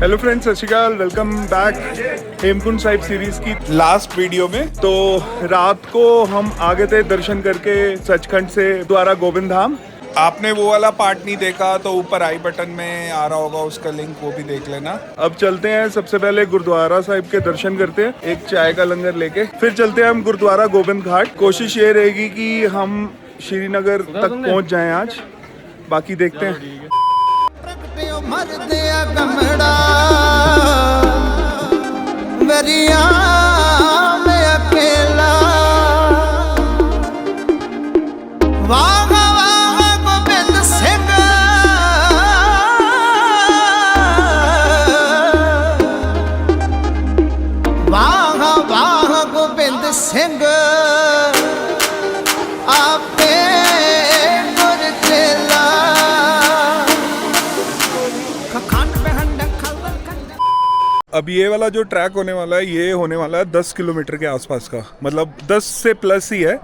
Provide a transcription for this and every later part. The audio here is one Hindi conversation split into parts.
हेलो फ्रेंड्स, सत श्री अकाल। Welcome back Hemkund Sahib series की लास्ट वीडियो में। तो रात को हम आ गए थे दर्शन करके सचखंड से द्वारा गोविंद धाम। आपने वो वाला पार्ट नहीं देखा तो ऊपर आई बटन में आ रहा होगा उसका लिंक, वो भी देख लेना। अब चलते हैं, सबसे पहले गुरुद्वारा साहिब के दर्शन करते हैं एक चाय का लंगर लेके, फिर चलते हैं हम गुरुद्वारा गोविंद घाट। कोशिश ये रहेगी कि हम श्रीनगर तक पहुंच जाएं आज, बाकी देखते हैं। में अकेला वाह वाह गोबिंद सिंह, वाह वाह गोबिंद सिंह आपे गुर चेला। अब ये वाला जो ट्रैक होने वाला है, ये होने वाला है 10 किलोमीटर के आसपास का, मतलब 10 से प्लस ही है।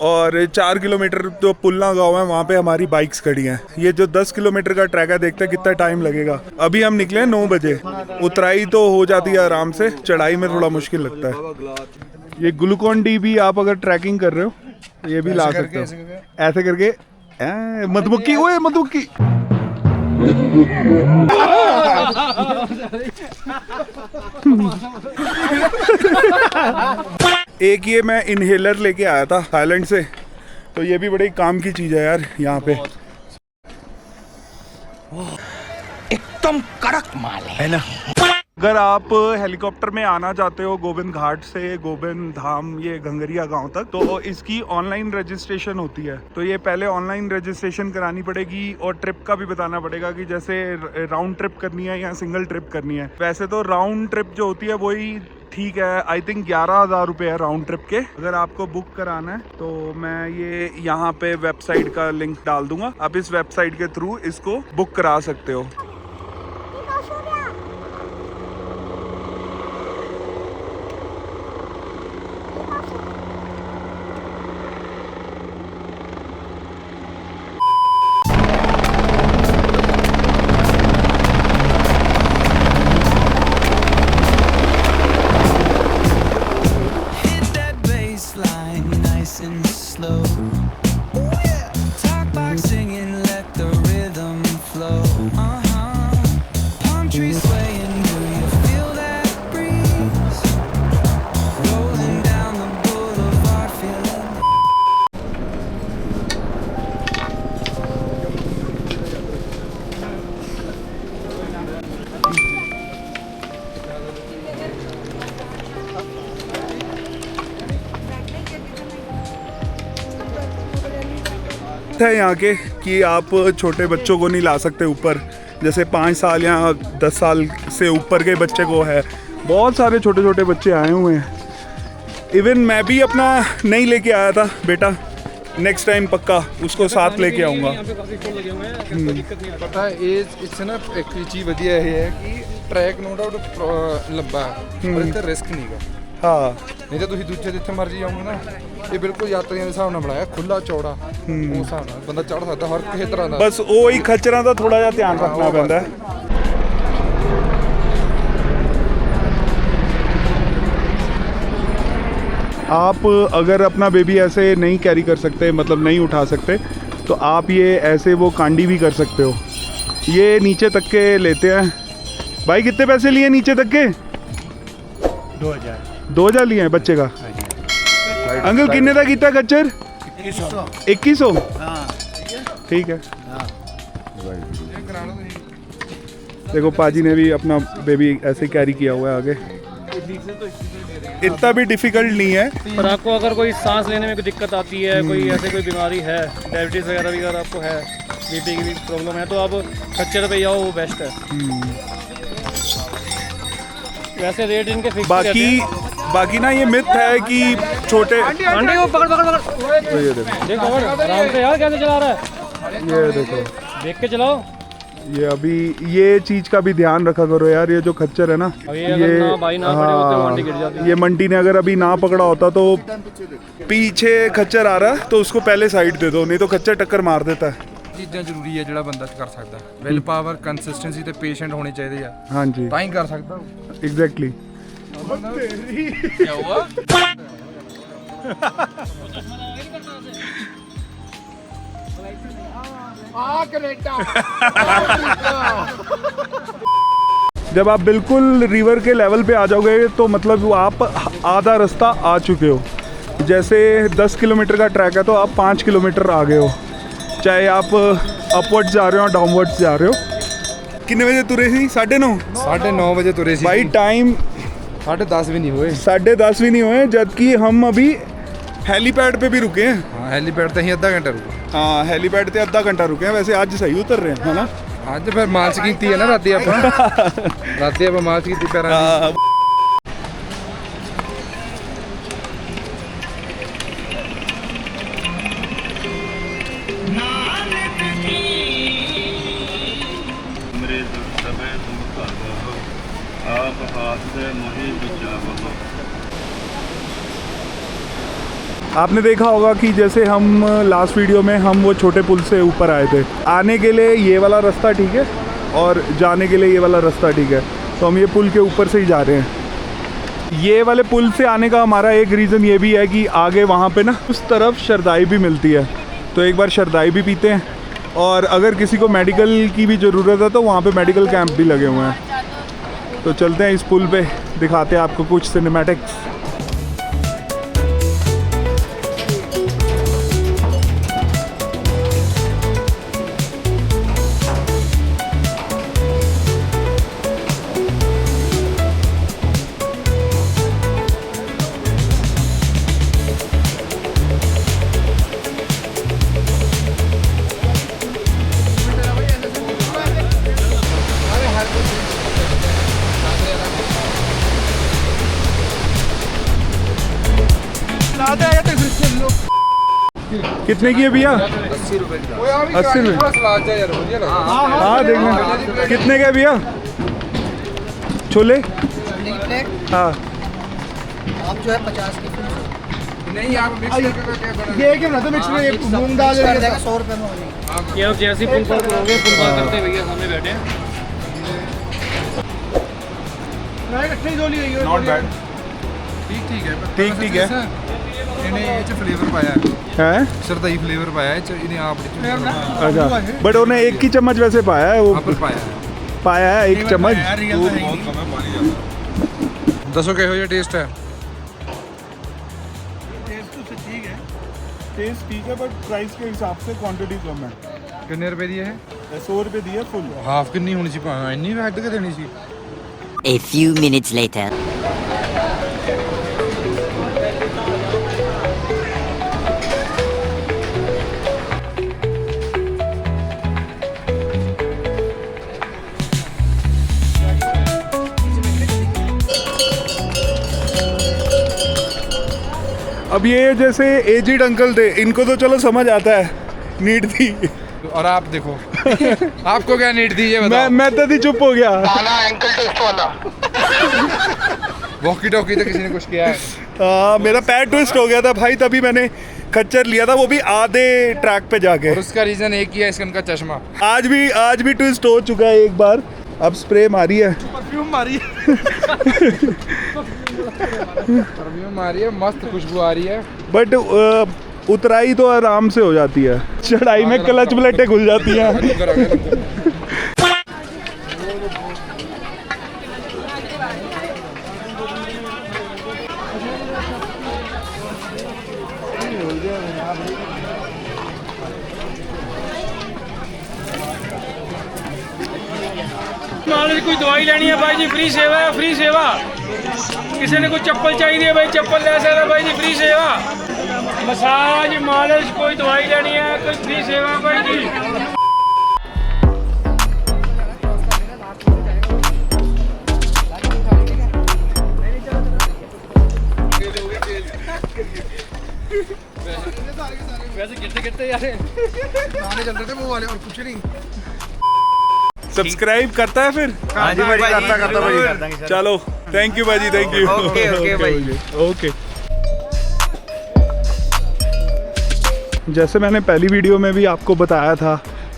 और 4 किलोमीटर जो पुलना गाँव है वहाँ पे हमारी बाइक्स खड़ी हैं। ये जो 10 किलोमीटर का ट्रैक है, देखते हैं कितना टाइम लगेगा। अभी हम निकले 9 बजे, उतराई तो हो जाती है आराम से, चढ़ाई में थोड़ा मुश्किल लगता है। ये ग्लूकॉन डी भी आप अगर ट्रैकिंग कर रहे हो ये भी ला सकते हो, ऐसे करके। मधुमक्खी, ओए मधुमक्खी। एक ये मैं इनहेलर लेके आया था थाईलैंड से, तो ये भी बड़ी काम की चीज है यार यहाँ पे। एकदम कड़क माल है ना। अगर आप हेलीकॉप्टर में आना चाहते हो गोविंद घाट से गोविंद धाम, ये घंगरिया गांव तक, तो इसकी ऑनलाइन रजिस्ट्रेशन होती है। तो ये पहले ऑनलाइन रजिस्ट्रेशन करानी पड़ेगी और ट्रिप का भी बताना पड़ेगा कि जैसे राउंड ट्रिप करनी है या सिंगल ट्रिप करनी है। वैसे तो राउंड ट्रिप जो होती है वही ठीक है, आई थिंक 11,000 रुपये है राउंड ट्रिप के। अगर आपको बुक कराना है तो मैं ये यहाँ पे वेबसाइट का लिंक डाल दूंगा, आप इस वेबसाइट के थ्रू इसको बुक करा सकते हो। है यहाँ के कि आप छोटे बच्चों को नहीं ला सकते ऊपर, जैसे 5 साल या 10 साल से ऊपर के बच्चे को है। बहुत सारे छोटे छोटे बच्चे आए हुए हैं। इवन मैं भी अपना नहीं लेके आया था बेटा, नेक्स्ट टाइम पक्का उसको साथ लेके आऊँगा। पता है इससे ना एक चीज़ वधिया है कि ट्रैक नो डाउट लंबा है पर इतना रिस्क नहीं गा। हाँ, नहीं तो ਤੁਸੀਂ ਦੂਜੇ ਜਿੱਥੇ ਮਰਜੀ ਜਾਓਗੇ ਨਾ, ਇਹ ਬਿਲਕੁਲ ਯਾਤਰੀਆਂ ਦੇ ਹਿਸਾਬ ਨਾਲ ਬਣਾਇਆ, ਖੁੱਲਾ ਚੌੜਾ, ਉਸ ਹਿਸਾਬ ਨਾਲ ਬੰਦਾ ਚੜ੍ਹ ਸਕਦਾ ਹਰ ਕਿਸੇ ਤਰ੍ਹਾਂ ਦਾ। बस वही खच्चरों का थोड़ा जा ध्यान रखना पैंदा है। आप अगर अपना बेबी ऐसे नहीं कैरी कर सकते, मतलब नहीं उठा सकते, तो आप ये ऐसे वो कांडी भी कर सकते हो। ये नीचे तक के लेते हैं। भाई कितने पैसे लिए नीचे तक के? 2,000 लिए हैं बच्चे का। अंकल कितने का कितना खच्चर? 2100। ठीक है। देखो पाजी ने भी अपना बेबी ऐसे कैरी किया हुआ है आगे। इतना भी डिफिकल्ट नहीं है। पर आपको अगर कोई सांस लेने में कोई दिक्कत आती है, कोई ऐसे कोई बीमारी है, डायबिटीज़ वगैरह भी अगर आपको है, बीपी की भी प्रॉब्लम है, तो आप खच्चर पे जाओ, वो बेस्ट है। वैसे रेट इनके फिक्स बाकी ना ये मिथ है कि छोटे आंटी को पकड़ ये देखो आराम से यार, कैसे चला रहा है, ये देखो, देख के चलाओ। ये अभी ये चीज का भी ध्यान रखा करो यार। ये जो खच्चर है ना, ये ना भाई ना पड़े होते तो मंडी गिर जाती। ये मंडी ने अगर अभी ना पकड़ा होता तो पीछे खच्चर आ रहा है तो उसको पहले साइड दे दो, नहीं तो खच्चर टक्कर मार देता है। ਚੀਜ਼ਾਂ ਜ਼ਰੂਰੀ ਹੈ ਜਿਹੜਾ ਬੰਦਾ ਕਰ ਸਕਦਾ। ਵਿਲ ਪਾਵਰ, ਕੰਸਿਸਟੈਂਸੀ ਤੇ ਪੇਸ਼ੈਂਟ ਹੋਣੇ ਚਾਹੀਦੇ ਆ, ਹਾਂਜੀ ਤਾਂ ਹੀ ਕਰ ਸਕਦਾ। एग्जैक्टली। क्या हुआ? जब आप बिल्कुल रिवर के लेवल पे आ जाओगे तो मतलब आप आधा रास्ता आ चुके हो। जैसे 10 किलोमीटर का ट्रैक है तो आप 5 किलोमीटर आ गए हो, चाहे आप अपवर्ड्स जा रहे हो डाउनवर्ड्स जा रहे हो। कितने बजे तुरे सी? 9:30। 9:30 वजे तुरे सी भाई टाइम 10:30 भी नहीं हुए। 10:30 भी नहीं हुए, जबकि हम अभी हेलीपैड पे भी रुके हैं। हाँ, हेलीपैड ਤੇ ਅਸੀਂ ਅੱਧਾ ਘੰਟਾ ਰੁਕੇ। हाँ, हेलीपैड पे आधा घंटा रुके हैं। वैसे आज सही उतर रहे हैं, है ना? ਅੱਜ ਫਿਰ ਮਾਲਸ਼ ਕੀਤੀ ਹੈ ਨਾ ਰਾਤੀ ਆਪਾਂ। ਰਾਤੀ ਆਪਾਂ ਮਾਲਸ਼ ਕੀਤੀ ਪੈਰਾਂ ਦੀ। आपने देखा होगा कि जैसे हम लास्ट वीडियो में हम वो छोटे पुल से ऊपर आए थे। आने के लिए ये वाला रास्ता ठीक है और जाने के लिए ये वाला रास्ता ठीक है, तो हम ये पुल के ऊपर से ही जा रहे हैं। ये वाले पुल से आने का हमारा एक रीज़न ये भी है कि आगे वहाँ पे ना उस तरफ शरदाई भी मिलती है, तो एक बार शरदाई भी पीते हैं। और अगर किसी को मेडिकल की भी ज़रूरत है तो वहाँ पे मेडिकल कैंप भी लगे हुए हैं। तो चलते हैं इस पुल पे, दिखाते हैं आपको कुछ सिनेमैटिक्स। कितने की है भैया? 80 रुपए। 80 रुपए। सलाद जा यार, बढ़िया लगा। हाँ देखना कितने का है भैया छोले? हाँ आप जो है 50 की नहीं आप मिक्स करके क्या बना? ये क्या ना तो मिक्स में मूंग दाल कर देगा 100 रुपए में हो जाएगा। ये आप जैसे पुल पार करोगे, पुल पार करते हैं भैया सामने बैठे हैं। नहीं इतनी जोली है नॉट बैड। ठीक है। ठीक है। ਇਹਨੇ ਇਹ ਚ ਫਲੇਵਰ ਪਾਇਆ है ਸਰਦਾਈ ਫਲੇਵਰ ਪਾਇਆ ਇਹ ਚ ਇਹਨੇ ਆਪ अच्छा, बट उन्हें एक ही चम्मच वैसे पाया है, वो ਆਪਰ ਪਾਇਆ पाया है एक चम्मच। ਦੱਸੋ ਕਿਹੋ ਜਿਹਾ ਟੇਸਟ ਹੈ? टेस्ट ठीक है बट प्राइस के हिसाब से क्वांटिटी कम है। ਕਿੰਨੇ ਰੁਪਏ ਦੀ ਹੈ? 100 रुपये दी है फुल। ਹਾਫ ਕਿੰਨੀ ਹੋਣੀ ਸੀ ਭਾਵੇਂ ਇੰਨੀ ਵੱਧ ਕੇ ਦੇਣੀ ਸੀ। A few minutes later. अब ये जैसे एजिड अंकल थे, इनको तो चलो समझ आता है नीड थी। और आप देखो आपको क्या नीड थी ये बताओ। मैं तो ही चुप हो गया। वॉकी टॉकी तो किसी ने कुछ किया है। मेरा पैर ट्विस्ट हो गया था भाई, तभी मैंने खच्चर लिया था, वो भी आधे ट्रैक पे जाके। और उसका रीजन एक ही है, इसका चश्मा। आज भी ट्विस्ट हो चुका है एक बार। अब स्प्रे मारी है, परफ्यूम मारी परफ्यूम मारी है, मस्त खुशबू आ रही है। बट उतराई तो आराम से हो जाती है, चढ़ाई में क्लच प्लेटें खुल जाती हैं। मान लो कोई दवाई लेनी है भाई जी, फ्री सेवा है, फ्री सेवा। किसी ने कोई चप्पल चाहिए भाई, चप्पल ले सकता भाई जी, फ्री सेवा। मसाज, मालिश, कोई दवाई लेनी है, कोई फ्री सेवा भाई जी। वैसे गिरते गिरते यार गाने चल रहे थे वो वाले, और कुछ नहीं। सब्सक्राइब करता है फिर? हाँ जी भाई, करता भाई, कर देंगे सर। चलो थैंक यू भाजी, थैंक यू। ओके भाई। ओके। जैसे मैंने पहली वीडियो में भी आपको बताया था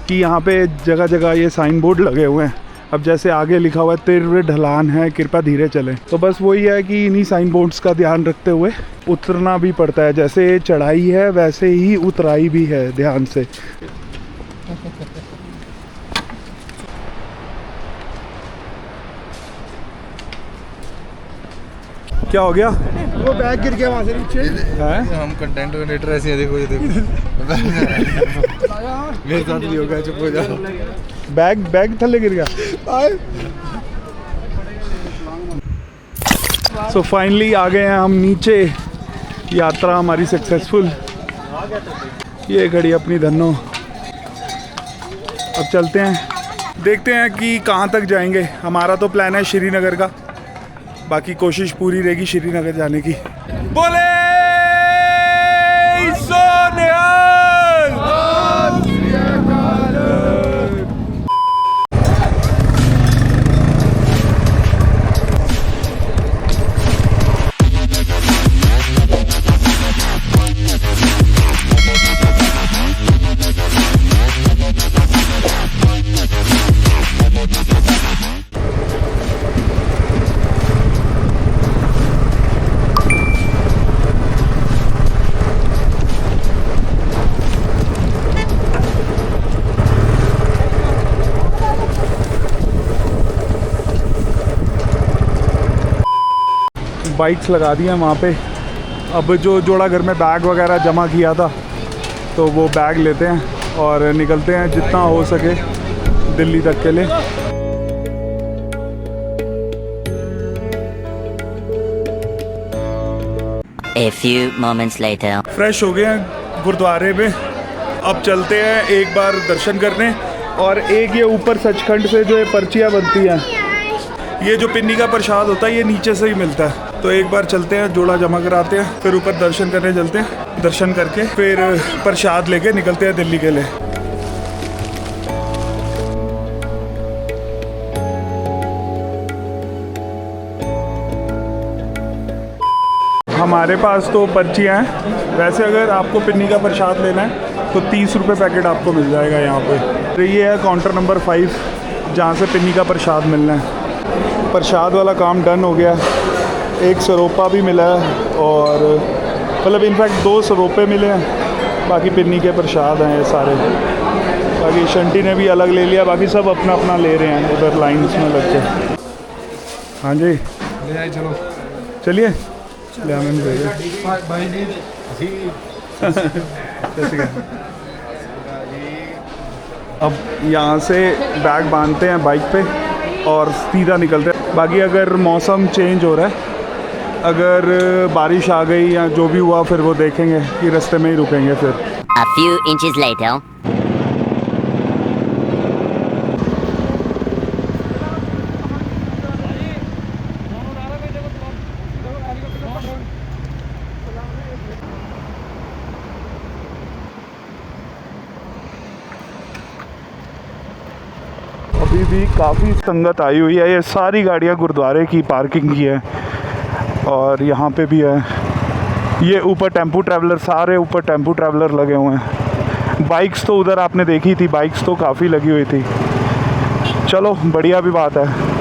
कि यहाँ पे जगह जगह ये साइन बोर्ड लगे हुए हैं। अब जैसे आगे लिखा हुआ है तीव्र ढलान है, कृपया धीरे चलें। तो बस वही है कि इन्हीं साइन बोर्ड्स का ध्यान रखते हुए उतरना भी पड़ता है। जैसे चढ़ाई है वैसे ही उतराई भी है, ध्यान से। क्या हो गया? वो बैग गिर गया वहाँ से नीचे। है? हम कंटेंट क्रिएटर ऐसे हैं, देखो ये देखो। मेरे साथ भी होगा, चुप हो जाओ। बैग थल्ले गिर गया। सो फाइनली आ गए हैं हम नीचे। यात्रा हमारी सक्सेसफुल। ये घड़ी अपनी धन्नो। अब चलते हैं, देखते हैं कि कहाँ तक जाएंगे। हमारा तो प्लान है श्रीनगर का, बाकी कोशिश पूरी रहेगी श्रीनगर जाने की। बोले सोनिहाल। बाइक्स लगा दी हैं वहाँ पे। अब जो जोड़ा घर में बैग वगैरह जमा किया था तो वो बैग लेते हैं और निकलते हैं जितना हो सके दिल्ली तक के लिए। A few moments later. Fresh हो गए हैं गुरुद्वारे में। अब चलते हैं एक बार दर्शन करने। और एक ये ऊपर सचखंड से जो ये पर्चियाँ बनती हैं, ये जो पिन्नी का प्रसाद होता है ये नीचे से ही मिलता है। तो एक बार चलते हैं, जोड़ा जमा कराते हैं, फिर ऊपर दर्शन करने चलते हैं। दर्शन करके फिर प्रसाद लेके निकलते हैं दिल्ली के लिए। हमारे पास तो पर्चियाँ हैं। वैसे अगर आपको पिन्नी का प्रसाद लेना है तो 30 रुपये पैकेट आपको मिल जाएगा यहाँ पे। तो ये है काउंटर नंबर 5 जहाँ से पिन्नी का प्रसाद मिलना है। प्रसाद वाला काम डन हो गया। एक सरोपा भी मिला है और मतलब इनफैक्ट 2 सरोपे मिले हैं। बाकी पिन्नी के प्रसाद हैं ये सारे। बाकी शंटी ने भी अलग ले लिया, बाकी सब अपना अपना ले रहे हैं उधर लाइन्स में लग के। हाँ जी ले आए, चलो चलिए। ले आने भेजे भाई जी। अब यहाँ से बैग बांधते हैं बाइक पे और सीधा निकलते हैं। बाकी अगर मौसम चेंज हो रहा है, अगर बारिश आ गई या जो भी हुआ, फिर वो देखेंगे कि रास्ते में ही रुकेंगे फिर। A few inches later. अभी भी काफ़ी संगत आई हुई है। ये सारी गाड़ियाँ गुरुद्वारे की पार्किंग की है और यहाँ पे भी है। ये ऊपर टेम्पू ट्रैवलर, सारे ऊपर टेम्पू ट्रैवलर लगे हुए हैं। बाइक्स तो उधर आपने देखी थी, बाइक्स तो काफ़ी लगी हुई थी। चलो बढ़िया भी बात है।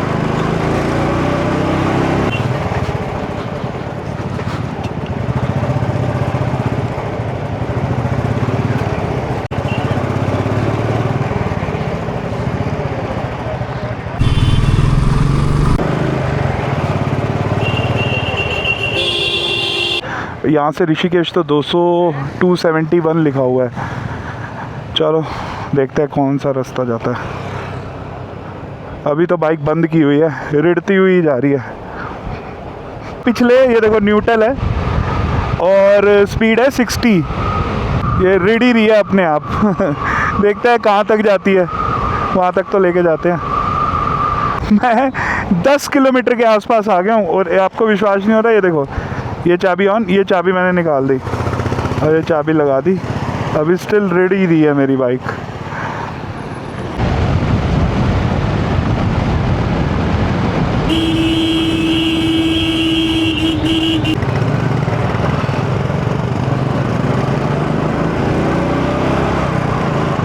यहाँ से ऋषिकेश तो 271 लिखा हुआ है। चलो देखते हैं कौन सा रास्ता जाता है। अभी तो बाइक बंद की हुई है, रिड़ती हुई जा रही है। पिछले ये देखो न्यूट्रल है और स्पीड है 60। ये रिड़ ही रही है अपने आप। देखते हैं कहाँ तक जाती है, वहाँ तक तो लेके जाते हैं। मैं 10 किलोमीटर के आसपास आ गया हूँ और आपको विश्वास नहीं हो रहा। ये देखो, ये चाबी ऑन, ये चाबी मैंने निकाल दी और ये चाबी लगा दी। अभी स्टिल रेडी रही है मेरी बाइक।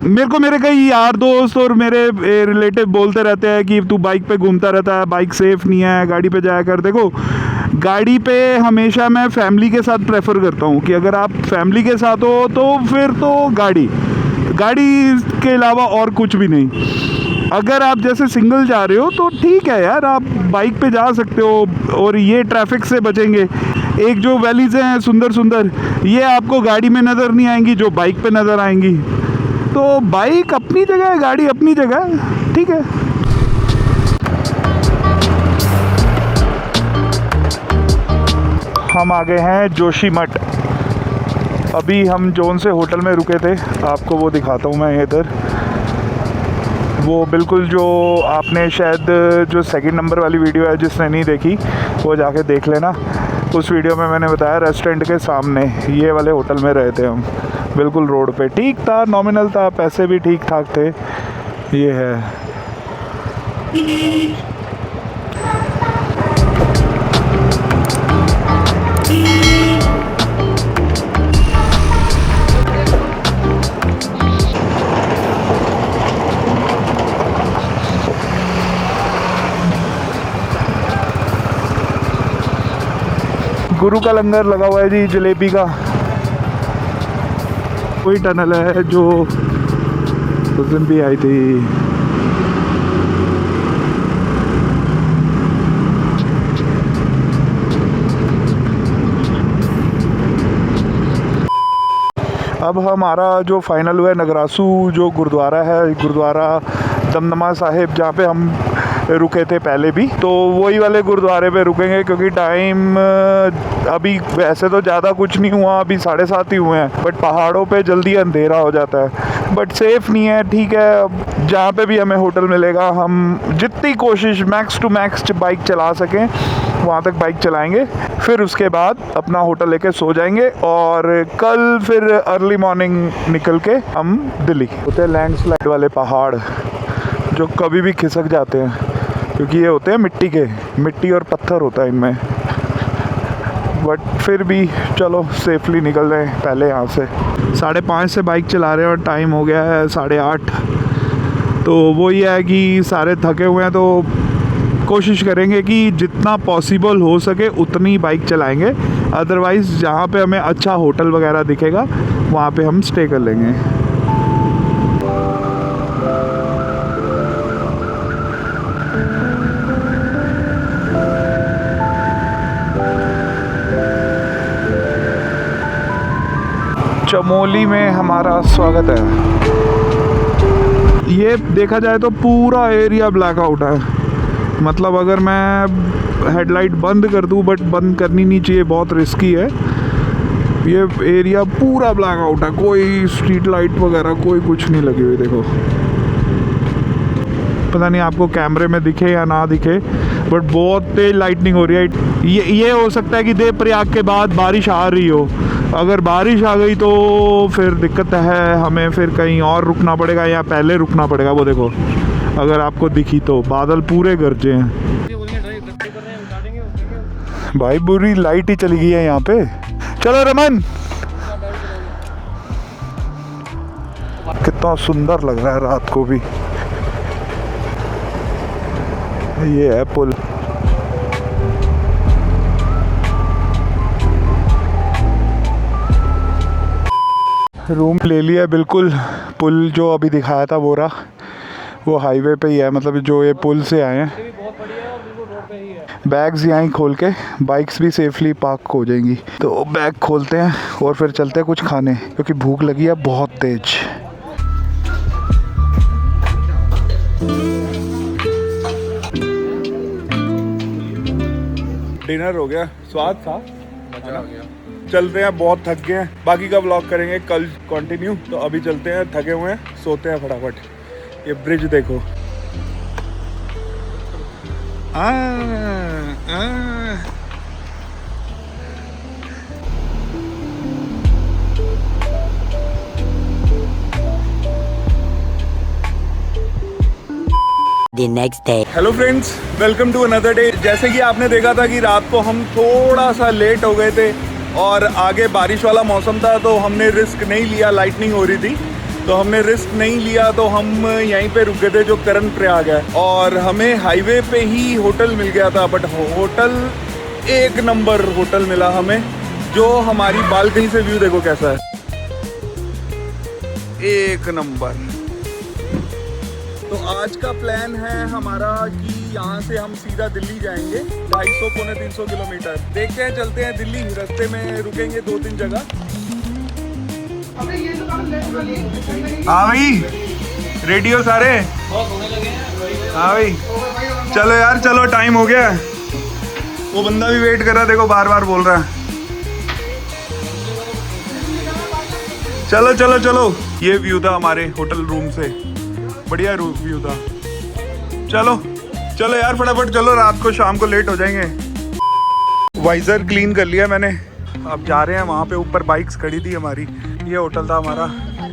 मेरे को मेरे कई यार दोस्त और मेरे रिलेटिव बोलते रहते हैं कि तू बाइक पे घूमता रहता है, बाइक सेफ नहीं है, गाड़ी पे जाया कर। देखो गाड़ी पे हमेशा मैं फैमिली के साथ प्रेफर करता हूँ कि अगर आप फैमिली के साथ हो तो फिर तो गाड़ी के अलावा और कुछ भी नहीं। अगर आप जैसे सिंगल जा रहे हो तो ठीक है यार, आप बाइक पे जा सकते हो और ये ट्रैफिक से बचेंगे। एक जो वैलीज हैं सुंदर सुंदर, ये आपको गाड़ी में नज़र नहीं आएंगी जो बाइक पे नज़र आएंगी। तो बाइक अपनी जगह है, गाड़ी अपनी जगह है, ठीक है। हम आ गए हैं जोशीमठ। अभी हम जोन से होटल में रुके थे, आपको वो दिखाता हूँ मैं इधर। वो बिल्कुल जो आपने शायद जो सेकंड नंबर वाली वीडियो है जिसने नहीं देखी वो जाके देख लेना। उस वीडियो में मैंने बताया रेस्टोरेंट के सामने ये वाले होटल में रहे थे हम, बिल्कुल रोड पे। ठीक था, नॉमिनल था, पैसे भी ठीक ठाक थे। ये है गुरु का लंगर लगा हुआ है जी, जलेबी का। कोई टनल है जो उस दिन भी आई थी। अब हमारा जो फाइनल हुआ है नगरासू जो गुरुद्वारा है, गुरुद्वारा दमदमा साहिब, जहाँ पे हम रुके थे पहले भी, तो वही वाले गुरुद्वारे पे रुकेंगे क्योंकि टाइम अभी वैसे तो ज़्यादा कुछ नहीं हुआ, अभी 7:30 ही हुए हैं, बट पहाड़ों पे जल्दी अंधेरा हो जाता है। बट सेफ़ नहीं है, ठीक है। जहाँ पे भी हमें होटल मिलेगा हम जितनी कोशिश मैक्स टू मैक्स बाइक चला सकें वहाँ तक बाइक चलाएंगे, फिर उसके बाद अपना होटल लेके सो जाएंगे और कल फिर अर्ली मॉर्निंग निकल के हम दिल्ली। होते हैं लैंडस्लाइड वाले पहाड़ जो कभी भी खिसक जाते हैं क्योंकि ये होते हैं मिट्टी और पत्थर होता है इनमें। बट फिर भी चलो सेफली निकल रहे हैं पहले यहाँ से। 5:30 से बाइक चला रहे हैं और टाइम हो गया है 8:30। तो वो ये है कि सारे थके हुए हैं, तो कोशिश करेंगे कि जितना पॉसिबल हो सके उतनी बाइक चलाएंगे। अदरवाइज़ जहाँ पे हमें अच्छा होटल वगैरह दिखेगा वहाँ पे हम स्टे कर लेंगे। चमोली में हमारा स्वागत है। ये देखा जाए तो पूरा एरिया ब्लैकआउट है। मतलब अगर मैं हेडलाइट बंद कर दूं, बट बंद करनी नहीं चाहिए, बहुत रिस्की है। ये एरिया पूरा ब्लैकआउट है, कोई स्ट्रीट लाइट वगैरह कोई कुछ नहीं लगी हुई। देखो, पता नहीं आपको कैमरे में दिखे या ना दिखे, बट बहुत तेज लाइटनिंग हो रही है। ये हो सकता है कि देवप्रयाग के बाद बारिश आ रही हो। अगर बारिश आ गई तो फिर दिक्कत है, हमें फिर कहीं और रुकना पड़ेगा या पहले रुकना पड़ेगा। वो देखो, अगर आपको दिखी तो बादल पूरे गरजे हैं भाई, बुरी लाइट ही चली गई है यहाँ पे। चलो रमन, कितना सुंदर लग रहा है रात को भी। ये है पुल। रूम ले लिया बिल्कुल। पुल जो अभी दिखाया था वो रहा, वो हाईवे पे ही है, मतलब जो ये पुल से आए हैं। बैग्स यहाँ ही खोल के बाइक्स भी सेफली पार्क हो जाएंगी। तो बैग खोलते हैं और फिर चलते हैं कुछ खाने, क्योंकि भूख लगी है बहुत तेज। डिनर हो गया, स्वाद था, मजा आ गया। चलते हैं, बहुत थक गए हैं। बाकी का व्लॉग करेंगे कल कंटिन्यू। तो अभी चलते हैं, थके हुए हैं, सोते हैं फटाफट। ये ब्रिज देखो। The next day. Hello friends, welcome to another day. जैसे कि आपने देखा था कि रात को हम थोड़ा सा लेट हो गए थे और आगे बारिश वाला मौसम था, तो हमने रिस्क नहीं लिया, लाइटनिंग हो रही थी। तो हमने रिस्क नहीं लिया, तो हम यहीं पे रुक गए थे जो करण प्रयाग है, और हमें हाईवे पे ही होटल मिल गया था। बट होटल एक नंबर होटल मिला हमें, जो हमारी बालकनी से व्यू देखो कैसा है, एक नंबर। तो आज का प्लान है हमारा कि यहाँ से हम सीधा दिल्ली जाएंगे, 250 पौने 300 किलोमीटर। देखते हैं, चलते हैं दिल्ली, रास्ते में रुकेंगे 2-3 जगह। हाँ भाई, रेडी हो सारे? हाँ भाई, चलो यार, चलो टाइम हो गया। वो बंदा भी वेट कर रहा है, देखो बार बार बोल रहा है। चलो चलो चलो, ये व्यू था हमारे होटल रूम से, बढ़िया व्यू था। चलो चलो यार फटाफट चलो, रात को शाम को लेट हो जाएंगे। वाइजर क्लीन कर लिया मैंने, अब जा रहे हैं वहाँ पे ऊपर, बाइक्स खड़ी थी हमारी। ये होटल था हमारा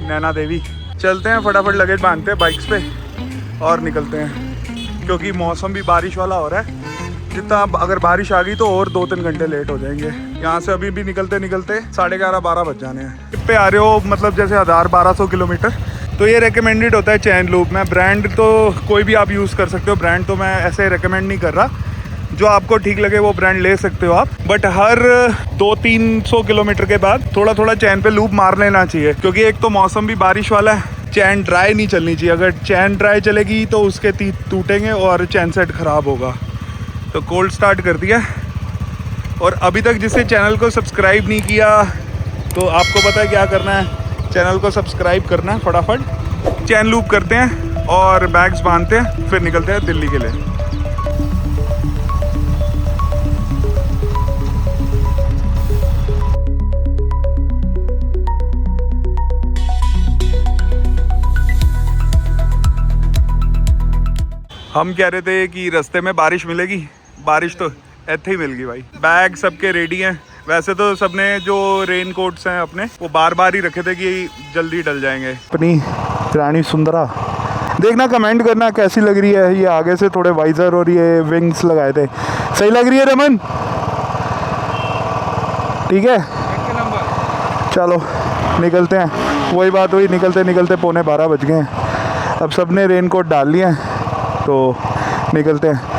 नैना देवी। चलते हैं फटाफट, लगेज बांधते हैं बाइक्स पे और निकलते हैं, क्योंकि मौसम भी बारिश वाला हो रहा है। जितना अगर बारिश आ गई तो और 2-3 घंटे लेट हो जाएंगे। यहाँ से अभी भी निकलते निकलते 11:30-12 बज जाने हैं। ट्रिप पे आ रहे हो मतलब जैसे 1000-1200 किलोमीटर, तो ये रेकमेंडेड होता है चैन लूप। मैं ब्रांड तो कोई भी आप यूज़ कर सकते हो, ब्रांड तो मैं ऐसे रेकमेंड नहीं कर रहा। जो आपको ठीक लगे वो ब्रांड ले सकते हो आप, बट हर 200-300 किलोमीटर के बाद थोड़ा थोड़ा चैन पे लूप मार लेना चाहिए, क्योंकि एक तो मौसम भी बारिश वाला है, चैन ड्राई नहीं चलनी चाहिए। अगर चैन ड्राई चलेगी तो उसके तीत टूटेंगे और चैन सेट ख़राब होगा। तो कोल्ड स्टार्ट कर दिया, और अभी तक जिसने चैनल को सब्सक्राइब नहीं किया तो आपको पता है क्या करना है, चैनल को सब्सक्राइब करना है फटाफट। चैन लूप करते हैं और बैग्स बांधते हैं, फिर निकलते हैं दिल्ली के लिए। हम कह रहे थे कि रास्ते में बारिश मिलेगी, बारिश तो ऐसे ही मिल गई भाई। बैग सबके रेडी हैं, वैसे तो सबने जो रेन कोट्स हैं अपने वो बार बार ही रखे थे कि जल्दी डल जाएंगे। अपनी रानी सुंदरा देखना, कमेंट करना कैसी लग रही है। ये आगे से थोड़े वाइजर और ये विंग्स लगाए थे, सही लग रही है रमन? ठीक है, चलो निकलते हैं। वही बात हुई, निकलते निकलते 11:45 बज गए हैं। अब सबने रेन कोट डाल लिए हैं तो निकलते हैं।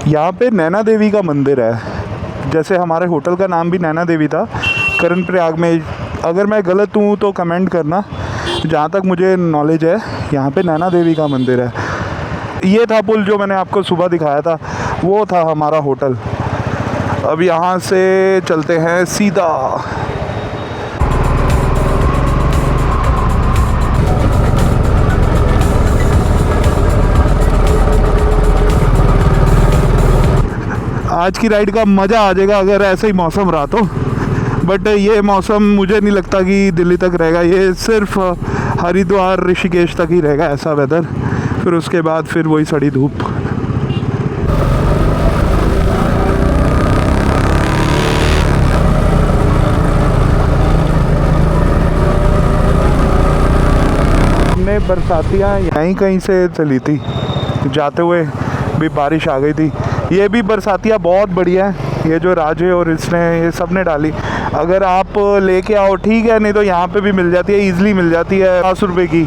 यहाँ पे नैना देवी का मंदिर है, जैसे हमारे होटल का नाम भी नैना देवी था करण प्रयाग में। अगर मैं गलत हूँ तो कमेंट करना। जहाँ तक मुझे नॉलेज है यहाँ पे नैना देवी का मंदिर है। ये था पुल जो मैंने आपको सुबह दिखाया था, वो था हमारा होटल। अब यहाँ से चलते हैं सीधा। आज की राइड का मज़ा आ जाएगा अगर ऐसे ही मौसम रहा तो, बट ये मौसम मुझे नहीं लगता कि दिल्ली तक रहेगा। ये सिर्फ हरिद्वार ऋषिकेश तक ही रहेगा ऐसा वेदर, फिर उसके बाद फिर वही सड़ी धूप। हमने बरसातियाँ यहीं कहीं से चली थी, जाते हुए भी बारिश आ गई थी। ये भी बरसातियाँ बहुत बढ़िया है, ये जो राजे और इसने ये सब ने डाली। अगर आप लेके आओ ठीक है, नहीं तो यहाँ पे भी मिल जाती है, ईज़िली मिल जाती है 50 रुपये की।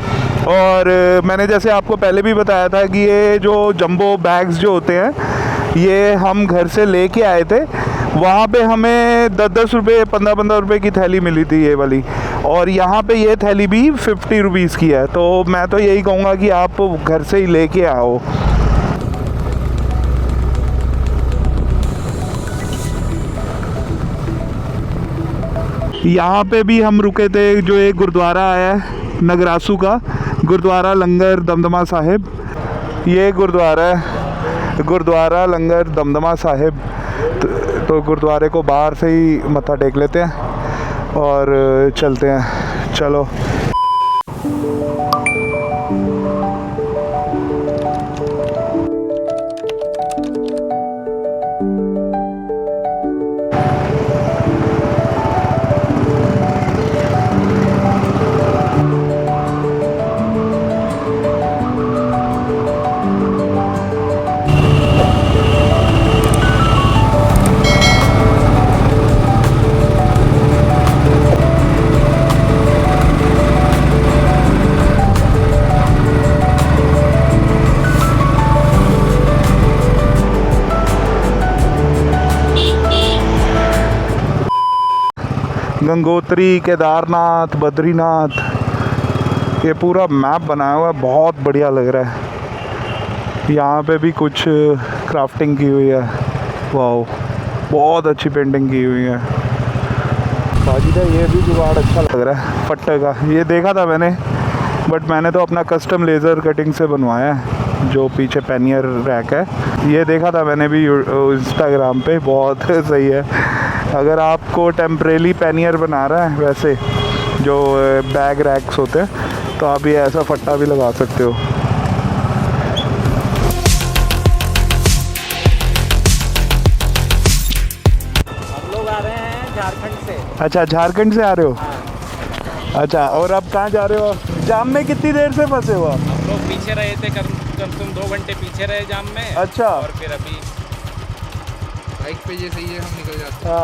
और मैंने जैसे आपको पहले भी बताया था कि ये जो जंबो बैग्स जो होते हैं ये हम घर से लेके आए थे। वहाँ पे हमें 10-10 रुपये 15-15 रुपये की थैली मिली थी ये वाली, और यहाँ पे ये थैली भी 50 रुपीज़ की है। तो मैं तो यही कहूँगा कि आप घर से ही लेके आओ। यहाँ पे भी हम रुके थे, जो एक गुरुद्वारा आया है नगरासू का, गुरुद्वारा लंगर दमदमा साहिब। ये गुरुद्वारा है, गुरुद्वारा लंगर दमदमा साहिब। तो गुरुद्वारे को बाहर से ही मत्था टेक लेते हैं और चलते हैं। चलो गंगोत्री, केदारनाथ, बद्रीनाथ, ये पूरा मैप बनाया हुआ है, बहुत बढ़िया लग रहा है। यहाँ पे भी कुछ क्राफ्टिंग की हुई है, वाओ बहुत अच्छी पेंटिंग की हुई है। बाजीदा ये भी जुगाड़ अच्छा लग रहा है फट्टे का, ये देखा था मैंने, बट मैंने तो अपना कस्टम लेज़र कटिंग से बनवाया है। जो पीछे पैनियर रैक है ये देखा था मैंने भी इंस्टाग्राम पे, बहुत सही है। अगर आपको टेम्परेरी पैनियर बना रहा है वैसे जो बैग रैक्स होते हैं, तो आप ये ऐसा फट्टा भी लगा सकते हो। हम लोग आ रहे हैं झारखंड से। अच्छा, झारखंड से आ रहे हो? अच्छा, और अब कहाँ जा रहे हो? जाम में कितनी देर से फंसे हो आप? हम लोग पीछे रहे थे, कम तुम 2 घंटे पीछे रहे जाम में। अच्छा। और फिर अभी बाइक पे ये सही है, हम निकल जाते हैं।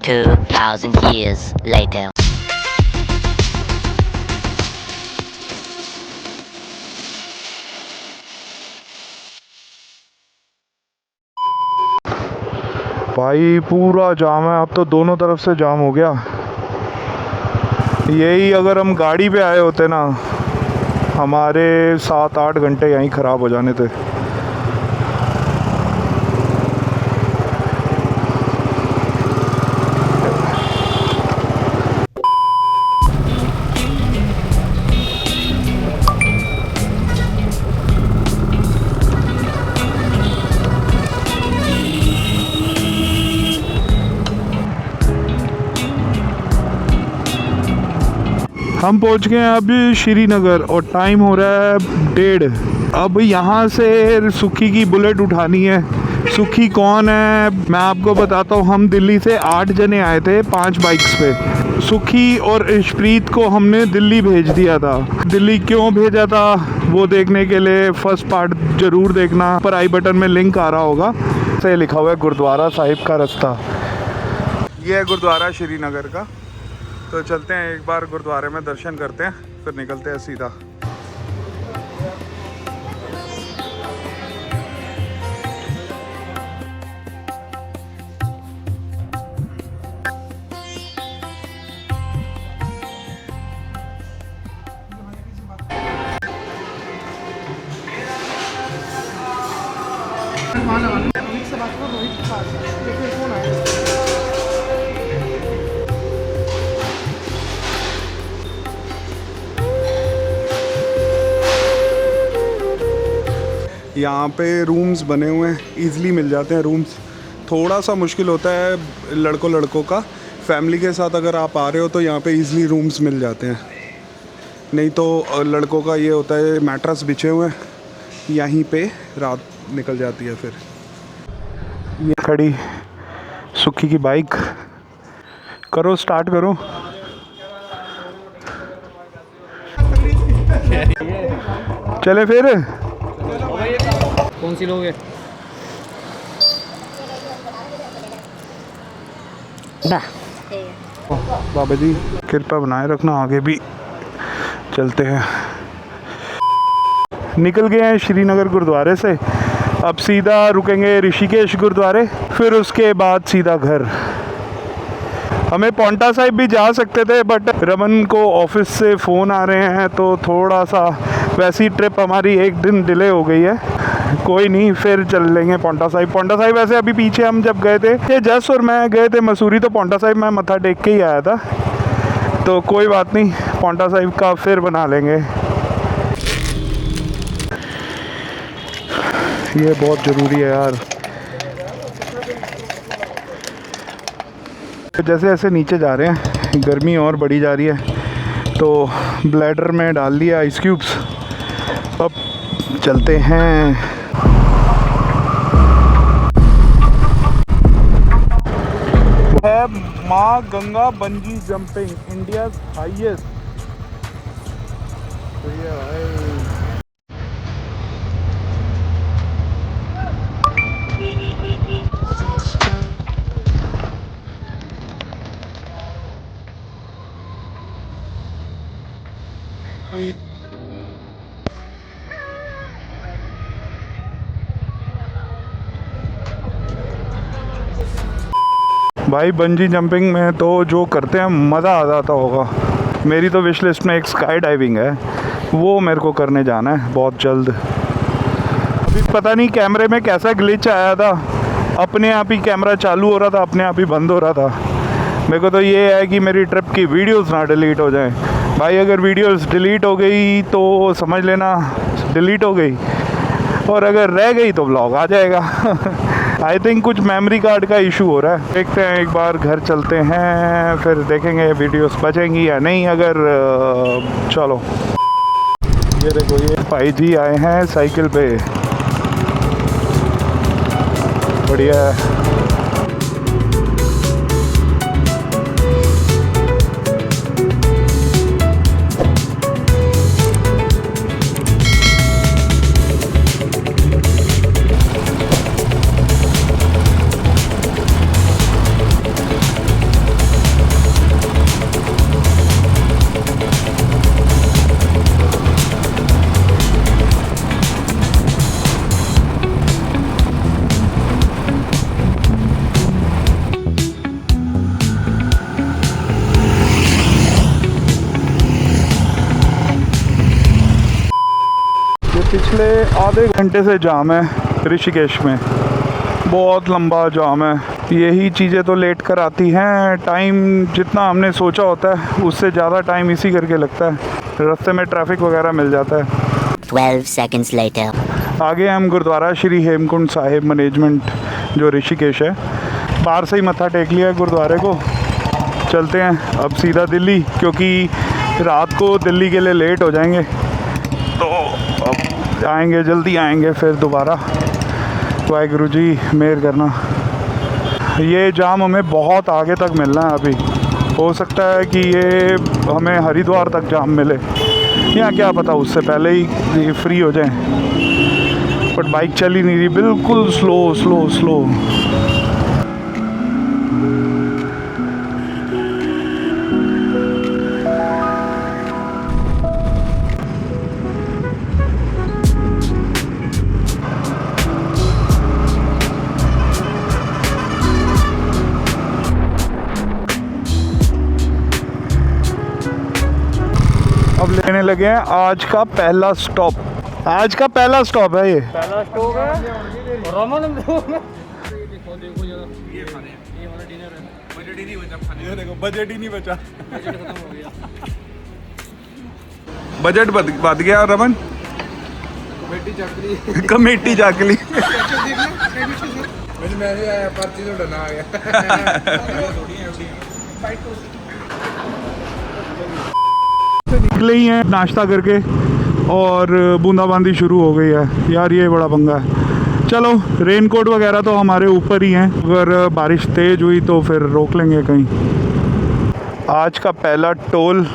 2,000 years later. भाई पूरा जाम है, अब तो दोनों तरफ से जाम हो गया। यही अगर हम गाड़ी पे आए होते ना, हमारे 7-8 घंटे यहीं ख़राब हो जाने थे। हम पहुंच गए हैं अभी श्रीनगर और टाइम हो रहा है 1:30। अब यहाँ से सुखी की बुलेट उठानी है। सुखी कौन है मैं आपको बताता हूँ। हम दिल्ली से 8 जने आए थे 5 बाइक्स पे। सुखी और इशप्रीत को हमने दिल्ली भेज दिया था। दिल्ली क्यों भेजा था वो देखने के लिए फर्स्ट पार्ट ज़रूर देखना, पर आई बटन में लिंक आ रहा होगा। से लिखा हुआ है गुरुद्वारा साहिब का रास्ता। ये है गुरुद्वारा श्रीनगर का। तो चलते हैं एक बार गुरुद्वारे में दर्शन करते हैं, फिर निकलते हैं सीधा। यहाँ पे रूम्स बने हुए हैं, ईज़िली मिल जाते हैं रूम्स। थोड़ा सा मुश्किल होता है लड़कों का। फैमिली के साथ अगर आप आ रहे हो तो यहाँ पे ईज़िली रूम्स मिल जाते हैं। नहीं तो लड़कों का ये होता है मैट्रेस बिछे हुए हैं, यहीं पे रात निकल जाती है। फिर ये खड़ी सुखी की बाइक, करो स्टार्ट करो। चले फिर। कौन सी लोगे? बाबा जी कृपा बनाए रखना, आगे भी चलते हैं। निकल गए हैं श्रीनगर गुरुद्वारे से। अब सीधा रुकेंगे ऋषिकेश गुरुद्वारे, फिर उसके बाद सीधा घर। हमें पौंटा साहिब भी जा सकते थे, बट रमन को ऑफिस से फ़ोन आ रहे हैं, तो थोड़ा सा वैसी ट्रिप हमारी 1 दिन डिले हो गई है। कोई नहीं, फिर चल लेंगे पौंटा साहिब। पौंटा साहिब वैसे अभी पीछे हम जब गए थे, ये जस और मैं गए थे मसूरी, तो पौंटा साहिब मैं मत्था टेक के ही आया था। तो कोई बात नहीं, पौंटा साहिब का फिर बना लेंगे। ये बहुत ज़रूरी है यार। जैसे जैसे नीचे जा रहे हैं गर्मी और बढ़ी जा रही है, तो ब्लैडर में डाल दिया आइस क्यूब्स। अब चलते हैं। है माँ Ganga bungee jumping, India highest. तो ये भाई भाई बंजी जंपिंग में तो जो करते हैं मज़ा आ जाता होगा। मेरी तो विश लिस्ट में एक स्काई डाइविंग है, वो मेरे को करने जाना है बहुत जल्द। अभी पता नहीं कैमरे में कैसा ग्लिच आया था, अपने आप ही कैमरा चालू हो रहा था, अपने आप ही बंद हो रहा था। मेरे को तो ये है कि मेरी ट्रिप की वीडियोस ना डिलीट हो जाएं। भाई अगर वीडियोस डिलीट हो गई तो समझ लेना डिलीट हो गई, और अगर रह गई तो व्लॉग आ जाएगा। आई थिंक कुछ मेमोरी कार्ड का इशू हो रहा है। देखते हैं, एक बार घर चलते हैं फिर देखेंगे वीडियोस बचेंगी या नहीं। अगर चलो, ये देखो ये भाई जी आए हैं साइकिल पे, बढ़िया है। पिछले आधे घंटे से जाम है ऋषिकेश में, बहुत लंबा जाम है। यही चीज़ें तो लेट कर आती हैं। टाइम जितना हमने सोचा होता है उससे ज़्यादा टाइम इसी करके लगता है। रास्ते में ट्रैफिक वगैरह मिल जाता है। 12 seconds later. आगे हम गुरुद्वारा श्री हेमकुंड साहिब मैनेजमेंट जो ऋषिकेश है, बाहर से ही मत्था टेक लिया गुरुद्वारे को। चलते हैं अब सीधा दिल्ली, क्योंकि रात को दिल्ली के लिए लेट हो जाएंगे। तो अब आएंगे, जल्दी आएंगे फिर दोबारा। वाहिगुरु जी मेहर करना। ये जाम हमें बहुत आगे तक मिलना है अभी। हो सकता है कि ये हमें हरिद्वार तक जाम मिले, या क्या पता उससे पहले ही फ्री हो जाए। बट बाइक चल ही नहीं रही, बिल्कुल स्लो स्लो स्लो। अब लेने लगे हैं आज का पहला स्टॉप। आज का पहला स्टॉप है ये। पहला स्टॉप है रमन। बजट ही नहीं बचा। बजट बच गया रमन। कमेटी जाकली। पर्ची तो डना आ गया। निकले ही हैं नाश्ता करके और बूंदाबांदी शुरू हो गई है यार, ये बड़ा पंगा है। चलो रेनकोट वगैरह तो हमारे ऊपर ही हैं, अगर बारिश तेज़ हुई तो फिर रोक लेंगे कहीं। आज का पहला टोल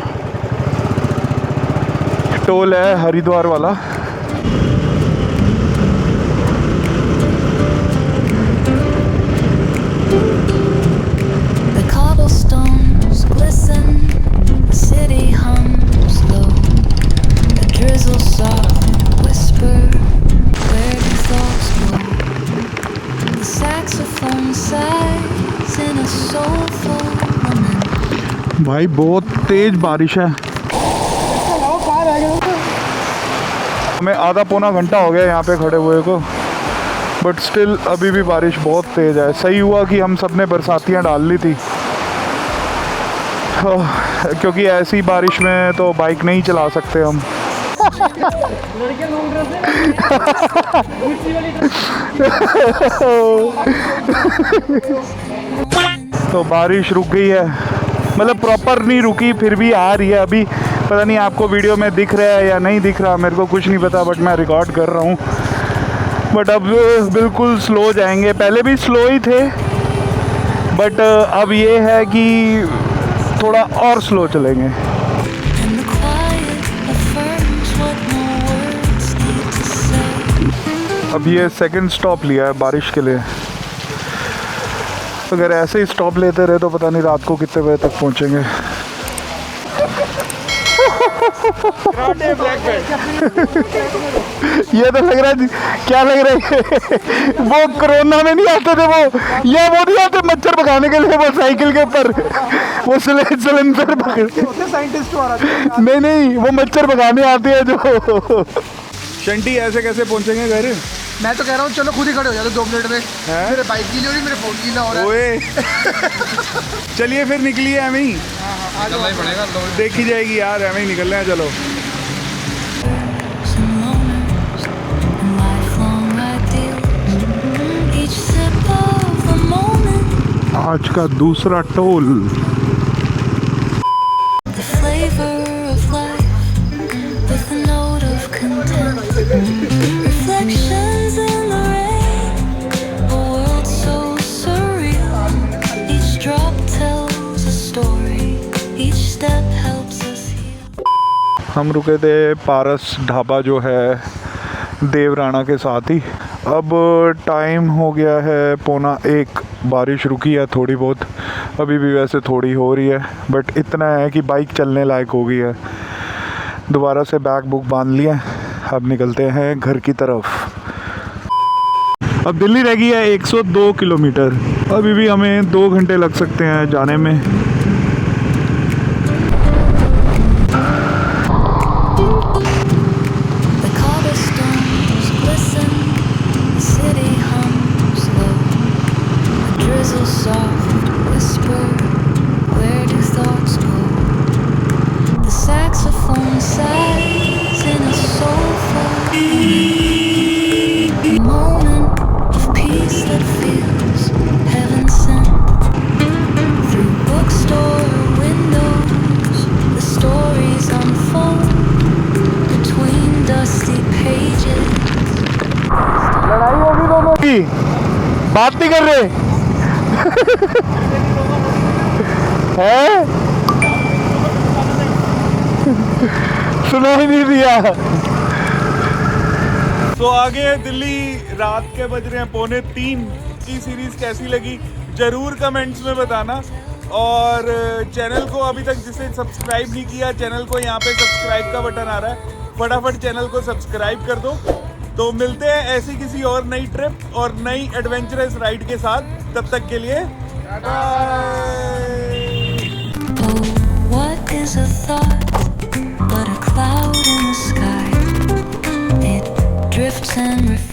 है हरिद्वार वाला। The cobblestones glisten, the city hums low, a drizzle soft whisper, where do thoughts go? The saxophone sighs in a soulful lament. भाई बहुत तेज बारिश है। हमें आधा पौना घंटा हो गया यहाँ पे खड़े हुए को, बट स्टिल अभी भी बारिश बहुत तेज़ है। सही हुआ कि हम सब ने बरसातियाँ डाल ली थी, क्योंकि ऐसी बारिश में तो बाइक नहीं चला सकते हम। तो बारिश रुक गई है, मतलब प्रॉपर नहीं रुकी, फिर भी आ रही है अभी। पता नहीं आपको वीडियो में दिख रहा है या नहीं दिख रहा, मेरे को कुछ नहीं पता, बट मैं रिकॉर्ड कर रहा हूँ। बट अब बिल्कुल स्लो जाएंगे, पहले भी स्लो ही थे, बट अब ये है कि थोड़ा और स्लो चलेंगे। And the quiet affirms what no words need to say. अब ये सेकंड स्टॉप लिया है बारिश के लिए। अगर ऐसे ही स्टॉप लेते रहे तो पता नहीं रात को कितने बजे तक पहुंचेंगे। ये तो लग रहा है क्या लग रहा है वो कोरोना में नहीं आते थे वो नहीं आते मच्छर भगाने के लिए वो साइकिल के ऊपर वो सिलेंडर साइंटिस्ट वाला नहीं वो मच्छर भगाने आते हैं जो शंटी ऐसे कैसे पहुंचेंगे घर? मैं तो कह रहा हूँ चलो खुद ही खड़े हो जाते 2 मिनट में। मेरे बाइक गीली हो रही, मेरे फोन गीला हो रहा है। ओए चलिए फिर निकलिए हमें ही चलना ही पड़ेगा। देखी जाएगी यार हमें ही निकलना है चलो। Some moments and lifelong ideals. Each sip of the moment, आज का दूसरा toll the flavor of life with a note of content. Reflections in the rain, a world so surreal. Each drop tells a story, each step helps us heal. हम रुके थे पारस ढाबा जो है देवराना के साथ ही। अब टाइम हो गया है 12:45। बारिश रुकी है थोड़ी बहुत, अभी भी वैसे थोड़ी हो रही है बट इतना है कि बाइक चलने लायक हो गई है। दोबारा से बैग बुक बांध लिया, अब निकलते हैं घर की तरफ। अब दिल्ली रह गई है 102 किलोमीटर, अभी भी हमें 2 घंटे लग सकते हैं जाने में। The cobblestones glisten, the city hums low. A drizzle soft whisper, where do thoughts go? The saxophone sighs in a soulful moment of peace that feels heaven sent. Through bookstore windows, the stories unfold between dusty pages. लड़ाई होगी दोनों की, बात नहीं कर रहे हैं? सुना ही नहीं दिया। तो आगे दिल्ली, रात के बज रहे हैं 2:45। की सीरीज कैसी लगी जरूर कमेंट्स में बताना, और चैनल को अभी तक जिसे सब्सक्राइब नहीं किया, चैनल को यहाँ पे सब्सक्राइब का बटन आ रहा है, फटाफट चैनल को सब्सक्राइब कर दो। तो मिलते हैं ऐसी किसी और नई ट्रिप और नई एडवेंचरस राइड के साथ, तब तक के लिए bye. Oh, what is a thought but a cloud in the sky? It drifts and reforms.